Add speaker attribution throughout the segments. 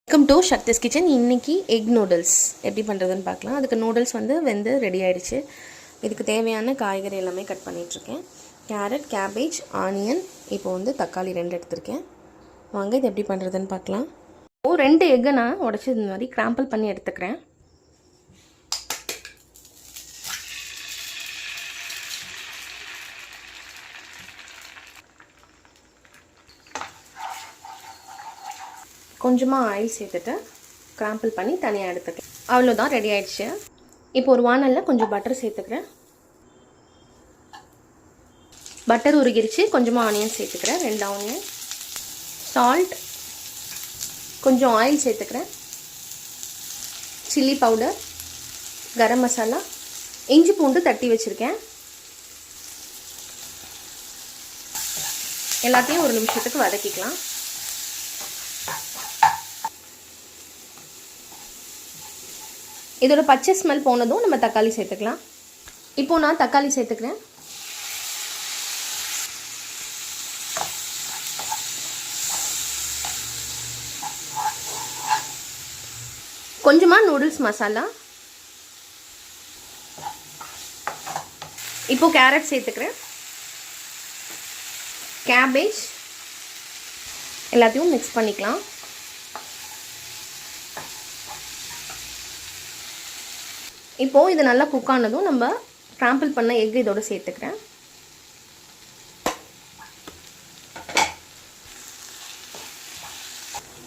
Speaker 1: Welcome to Shakti's kitchen. இன்றைக்கி egg noodles எப்படி பண்ணுறதுன்னு பார்க்கலாம். அதுக்கு நூடுல்ஸ் வெந்து ரெடி ஆகிடுச்சு. இதுக்கு தேவையான காய்கறி எல்லாமே கட் பண்ணிகிட்ருக்கேன். கேரட், கேபேஜ், ஆனியன், இப்போ தக்காளி 2 எடுத்திருக்கேன். வாங்க இது எப்படி பண்ணுறதுன்னு பார்க்கலாம். 2 எக்கை நான் உடச்சி இந்த மாதிரி கிராம்பிள் பண்ணி எடுத்துக்கிறேன். கொஞ்சமாக ஆயில் சேர்த்துட்டு கிராம்பிள் பண்ணி தனியாக எடுத்துக்கலாம். அவ்வளோதான், ரெடி ஆகிடுச்சு. இப்போ ஒரு வானலில் கொஞ்சம் பட்டர் சேர்த்துக்கிறேன். பட்டர் உருகிருச்சு. கொஞ்சமாக ஆனியன் சேர்த்துக்கிறேன், 2 ஆனியன். சால்ட், கொஞ்சம் ஆயில் சேர்த்துக்கிறேன். சில்லி பவுடர், கரம் மசாலா, இஞ்சி பூண்டு தட்டி வச்சுருக்கேன். எல்லாத்தையும் ஒரு நிமிஷத்துக்கு வதக்கிக்கலாம். இதோட பச்சை ஸ்மெல் போனதும் நம்ம தக்காளி சேர்த்துக்கலாம். இப்போது நான் தக்காளி சேர்த்துக்கிறேன். கொஞ்சமாக நூடுல்ஸ் மசாலா. இப்போது கேரட் சேர்த்துக்கிறேன். கேபேஜ் எல்லாத்தையும் மிக்ஸ் பண்ணிக்கலாம். இப்போது இது நல்லா குக் ஆனதும் நம்ம கிராம்பிள் பண்ண எக் இதோட சேர்த்துக்கிறேன்.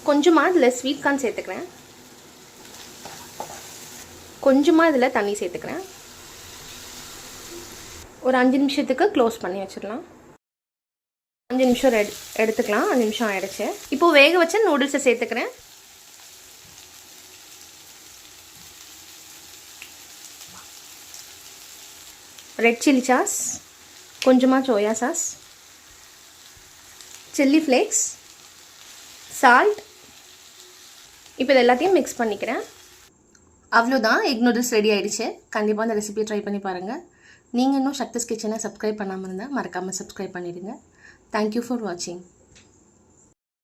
Speaker 1: கொஞ்சமாக இதில் ஸ்வீட் கார்ன் சேர்த்துக்கிறேன். கொஞ்சமாக இதில் தண்ணி சேர்த்துக்கிறேன். ஒரு 5 நிமிஷத்துக்கு க்ளோஸ் பண்ணி வச்சிடலாம். 5 நிமிஷம் எடுத்துக்கலாம். 5 நிமிஷம் ஆகிடுச்சு. இப்போது வேக வச்ச நூடுல்ஸை சேர்த்துக்கிறேன். ரெட் சில்லி சாஸ், கொஞ்சமாக soya sauce, chilli flakes, salt. இப்போ இது எல்லாத்தையும் மிக்ஸ் பண்ணிக்கிறேன். அவ்வளோதான், எக் நூடுல்ஸ் ரெடி ஆகிடுச்சு. கண்டிப்பாக அந்த ரெசிபியை ட்ரை பண்ணி பாருங்கள். நீங்கள் இன்னும் சக்திஸ் கிச்சனை சப்ஸ்கிரைப் பண்ணாமல் இருந்தால் மறக்காமல் சப்ஸ்கிரைப் பண்ணிடுங்க. தேங்க்யூ ஃபார் வாட்சிங்.